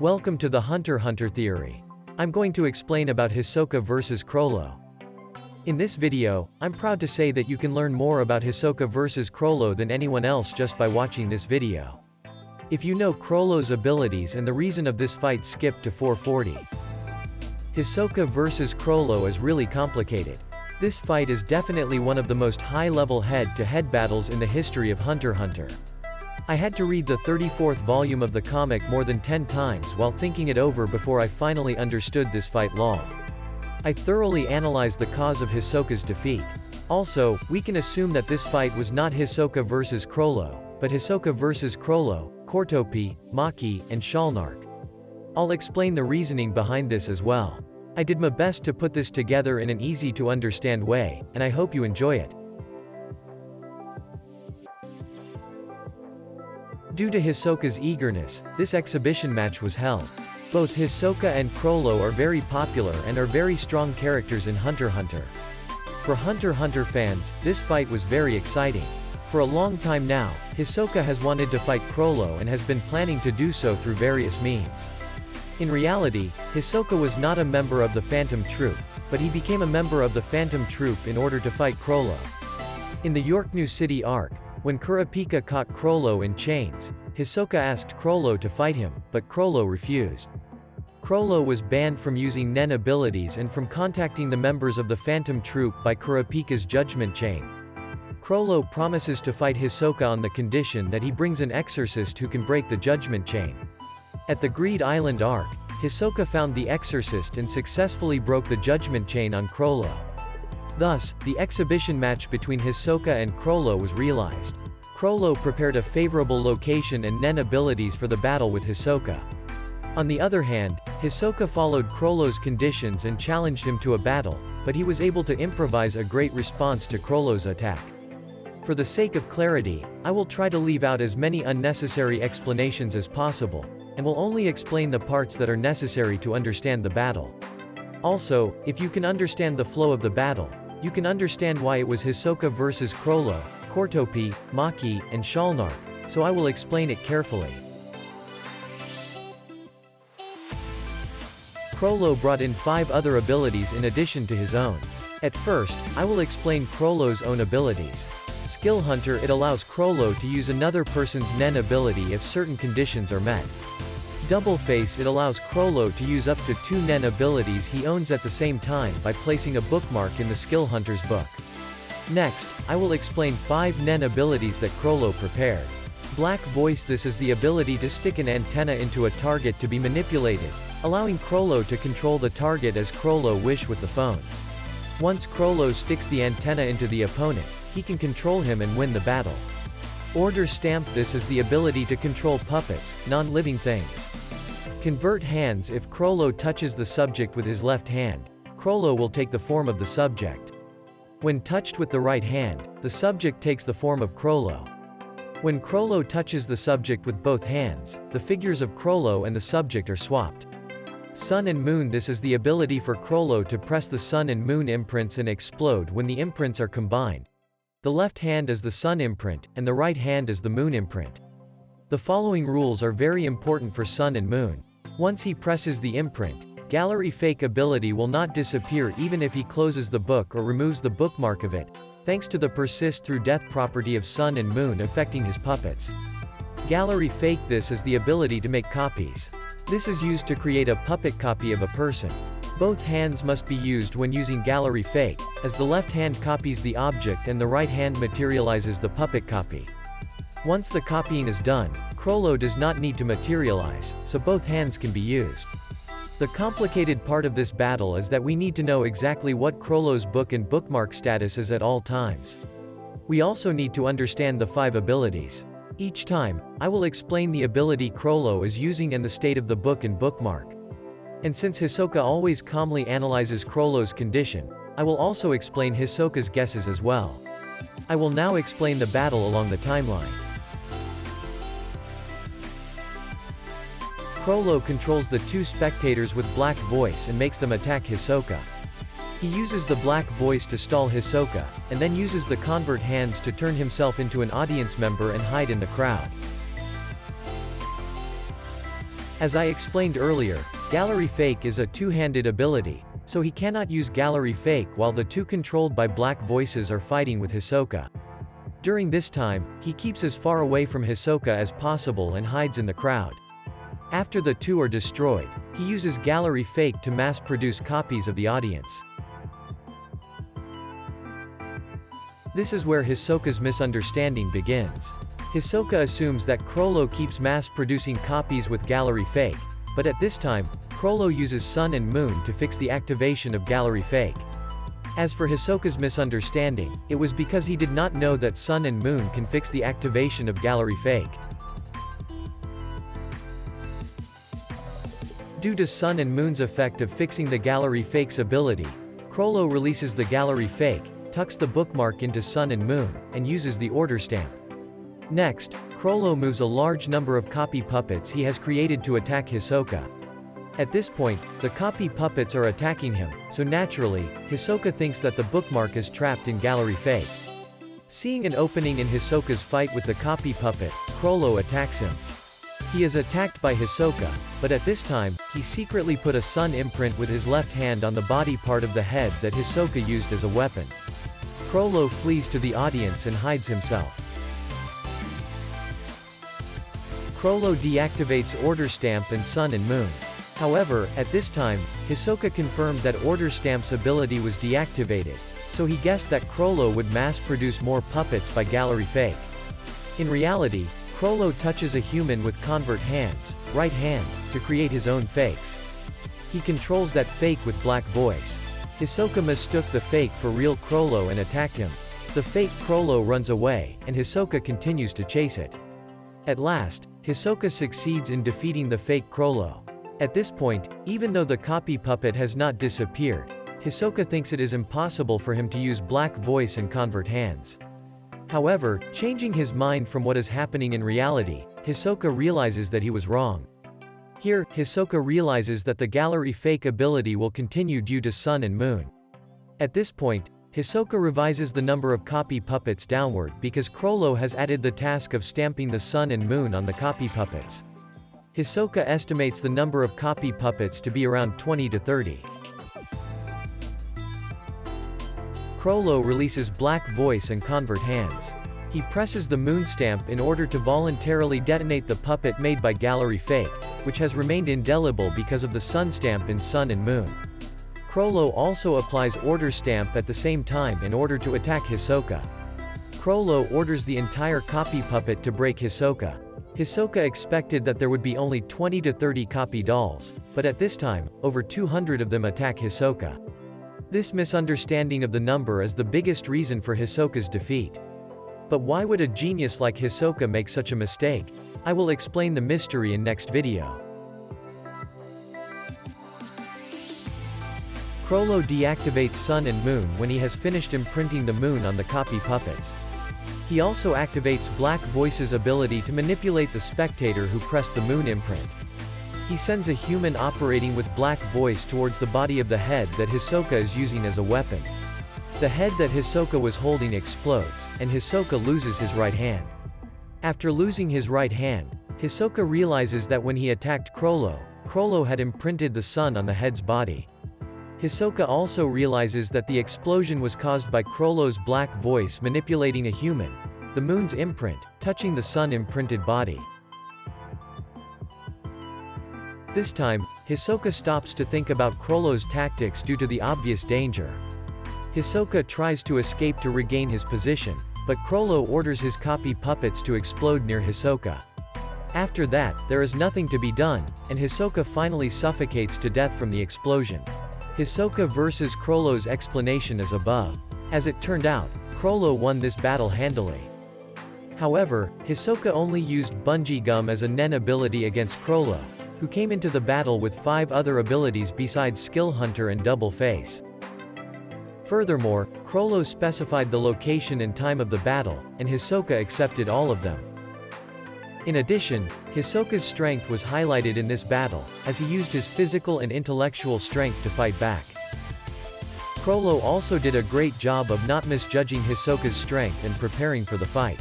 Welcome to the HUNTER theory. I'm going to explain about Hisoka vs Chrollo. In this video, I'm proud to say that you can learn more about Hisoka vs Chrollo than anyone else just by watching this video. If you know Chrollo's abilities and the reason of this fight, skip to 440. Hisoka vs Chrollo is really complicated. This fight is definitely one of the most high-level head-to-head battles in the history of HUNTER. I had to read the 34th volume of the comic more than 10 times while thinking it over before I finally understood this fight long. I thoroughly analyzed the cause of Hisoka's defeat. Also, we can assume that this fight was not Hisoka vs Chrollo, but Hisoka vs Chrollo, Chrollo, Maki, and Shueisha. I'll explain the reasoning behind this as well. I did my best to put this together in an easy-to-understand way, and I hope you enjoy it. Due to Hisoka's eagerness, this exhibition match was held. Both Hisoka and Chrollo are very popular and are very strong characters in HUNTER. For HUNTER fans, this fight was very exciting. For a long time now, Hisoka has wanted to fight Chrollo and has been planning to do so through various means. In reality, Hisoka was not a member of the Phantom Troupe, but he became a member of the Phantom Troupe in order to fight Chrollo. In the York New City arc, when Kurapika caught Chrollo in chains, Hisoka asked Chrollo to fight him, but Chrollo refused. Chrollo was banned from using Nen abilities and from contacting the members of the Phantom Troupe by Kurapika's judgment chain. Chrollo promises to fight Hisoka on the condition that he brings an exorcist who can break the judgment chain. At the Greed Island arc, Hisoka found the exorcist and successfully broke the judgment chain on Chrollo. Thus, the exhibition match between Hisoka and Chrollo was realized. Chrollo prepared a favorable location and Nen abilities for the battle with Hisoka. On the other hand, Hisoka followed Chrollo's conditions and challenged him to a battle, but he was able to improvise a great response to Chrollo's attack. For the sake of clarity, I will try to leave out as many unnecessary explanations as possible, and will only explain the parts that are necessary to understand the battle. Also, if you can understand the flow of the battle, you can understand why it was Hisoka vs Chrollo, Chrollo, Maki, and Shueisha, so I will explain it carefully. Chrollo brought in 5 other abilities in addition to his own. At first, I will explain Chrollo's own abilities. Skill Hunter: it allows Chrollo to use another person's Nen ability if certain conditions are met. Double Face: it allows Chrollo to use up to 2 Nen abilities he owns at the same time by placing a bookmark in the Skill Hunter's book. Next, I will explain 5 Nen abilities that Chrollo prepared. Black Voice: this is the ability to stick an antenna into a target to be manipulated, allowing Chrollo to control the target as Chrollo wish with the phone. Once Chrollo sticks the antenna into the opponent, he can control him and win the battle. Order Stamp: this is the ability to control puppets, non-living things. Convert Hands: if Chrollo touches the subject with his left hand, Chrollo will take the form of the subject. When touched with the right hand, the subject takes the form of Chrollo. When Chrollo touches the subject with both hands, the figures of Chrollo and the subject are swapped. Sun and Moon: this is the ability for Chrollo to press the Sun and Moon imprints and explode when the imprints are combined. The left hand is the Sun imprint, and the right hand is the Moon imprint. The following rules are very important for Sun and Moon. Once he presses the imprint, Gallery Fake ability will not disappear even if he closes the book or removes the bookmark of it, thanks to the Persist Through Death property of Sun and Moon affecting his puppets. Gallery Fake: this is the ability to make copies. This is used to create a puppet copy of a person. Both hands must be used when using Gallery Fake, as the left hand copies the object and the right hand materializes the puppet copy. Once the copying is done, Chrollo does not need to materialize, so both hands can be used. The complicated part of this battle is that we need to know exactly what Chrollo's book and bookmark status is at all times. We also need to understand the 5 abilities. Each time, I will explain the ability Chrollo is using and the state of the book and bookmark. And since Hisoka always calmly analyzes Chrollo's condition, I will also explain Hisoka's guesses as well. I will now explain the battle along the timeline. Chrollo controls the 2 spectators with Black Voice and makes them attack Hisoka. He uses the Black Voice to stall Hisoka, and then uses the Convert Hands to turn himself into an audience member and hide in the crowd. As I explained earlier, Gallery Fake is a two-handed ability, so he cannot use Gallery Fake while the two controlled by black voices are fighting with Hisoka. During this time, he keeps as far away from Hisoka as possible and hides in the crowd. After the two are destroyed, he uses Gallery Fake to mass-produce copies of the audience. This is where Hisoka's misunderstanding begins. Hisoka assumes that Chrollo keeps mass-producing copies with Gallery Fake, but at this time, Chrollo uses Sun and Moon to fix the activation of Gallery Fake. As for Hisoka's misunderstanding, it was because he did not know that Sun and Moon can fix the activation of Gallery Fake. Due to Sun and Moon's effect of fixing the Gallery Fake's ability, Chrollo releases the Gallery Fake, tucks the bookmark into Sun and Moon, and uses the order stamp. Next, Chrollo moves a large number of copy puppets he has created to attack Hisoka. At this point, the copy puppets are attacking him, so naturally, Hisoka thinks that the bookmark is trapped in Gallery Fake. Seeing an opening in Hisoka's fight with the copy puppet, Chrollo attacks him. He is attacked by Hisoka, but at this time, he secretly put a sun imprint with his left hand on the body part of the head that Hisoka used as a weapon. Chrollo flees to the audience and hides himself. Chrollo deactivates Order Stamp and Sun and Moon. However, at this time, Hisoka confirmed that Order Stamp's ability was deactivated, so he guessed that Chrollo would mass-produce more puppets by Gallery Fake. In reality, Chrollo touches a human with convert hands, right hand, to create his own fakes. He controls that fake with black voice. Hisoka mistook the fake for real Chrollo and attacked him. The fake Chrollo runs away, and Hisoka continues to chase it. At last, Hisoka succeeds in defeating the fake Chrollo. At this point, even though the copy puppet has not disappeared, Hisoka thinks it is impossible for him to use black voice and convert hands. However, changing his mind from what is happening in reality, Hisoka realizes that he was wrong. Here, Hisoka realizes that the Gallery Fake ability will continue due to Sun and Moon. At this point, Hisoka revises the number of copy puppets downward because Chrollo has added the task of stamping the Sun and Moon on the copy puppets. Hisoka estimates the number of copy puppets to be around 20 to 30. Chrollo releases black voice and convert hands. He presses the Moon stamp in order to voluntarily detonate the puppet made by Gallery Fake, which has remained indelible because of the Sun stamp in Sun and Moon. Chrollo also applies Order Stamp at the same time in order to attack Hisoka. Chrollo orders the entire copy puppet to break Hisoka. Hisoka expected that there would be only 20 to 30 copy dolls, but at this time, over 200 of them attack Hisoka. This misunderstanding of the number is the biggest reason for Hisoka's defeat. But why would a genius like Hisoka make such a mistake? I will explain the mystery in next video. Chrollo deactivates Sun and Moon when he has finished imprinting the moon on the copy puppets. He also activates Black Voice's ability to manipulate the spectator who pressed the moon imprint. He sends a human operating with Black Voice towards the body of the head that Hisoka is using as a weapon. The head that Hisoka was holding explodes, and Hisoka loses his right hand. After losing his right hand, Hisoka realizes that when he attacked Chrollo, Chrollo had imprinted the sun on the head's body. Hisoka also realizes that the explosion was caused by Chrollo's Black Voice manipulating a human, the moon's imprint, touching the sun-imprinted body. This time, Hisoka stops to think about Chrollo's tactics due to the obvious danger. Hisoka tries to escape to regain his position, but Chrollo orders his copy puppets to explode near Hisoka. After that, there is nothing to be done, and Hisoka finally suffocates to death from the explosion. Hisoka versus Chrollo's explanation is above. As it turned out, Chrollo won this battle handily. However, Hisoka only used Bungee Gum as a Nen ability against Chrollo, who came into the battle with 5 other abilities besides Skill Hunter and Double Face. Furthermore, Chrollo specified the location and time of the battle, and Hisoka accepted all of them. In addition, Hisoka's strength was highlighted in this battle, as he used his physical and intellectual strength to fight back. Chrollo also did a great job of not misjudging Hisoka's strength and preparing for the fight.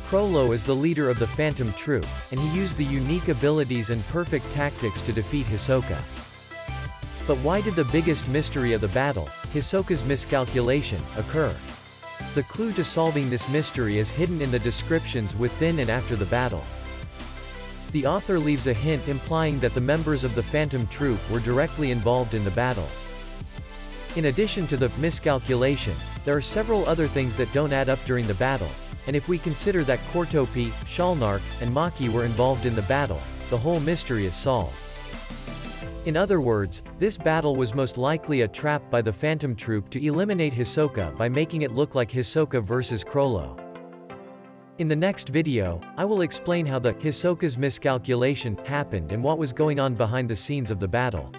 Chrollo is the leader of the Phantom Troop, and he used the unique abilities and perfect tactics to defeat Hisoka. But why did the biggest mystery of the battle, Hisoka's miscalculation, occur? The clue to solving this mystery is hidden in the descriptions within and after the battle. The author leaves a hint implying that the members of the Phantom Troop were directly involved in the battle. In addition to the miscalculation, there are several other things that don't add up during the battle, and if we consider that Kortopi, Shalnark, and Maki were involved in the battle, the whole mystery is solved. In other words, this battle was most likely a trap by the Phantom Troop to eliminate Hisoka by making it look like Hisoka versus Chrollo. In the next video, I will explain how the Hisoka's miscalculation happened and what was going on behind the scenes of the battle.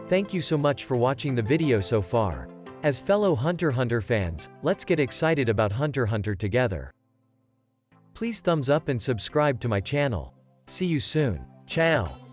Thank you so much for watching the video so far. As fellow Hunter x Hunter fans, let's get excited about Hunter x Hunter together. Please thumbs up and subscribe to my channel. See you soon. Ciao.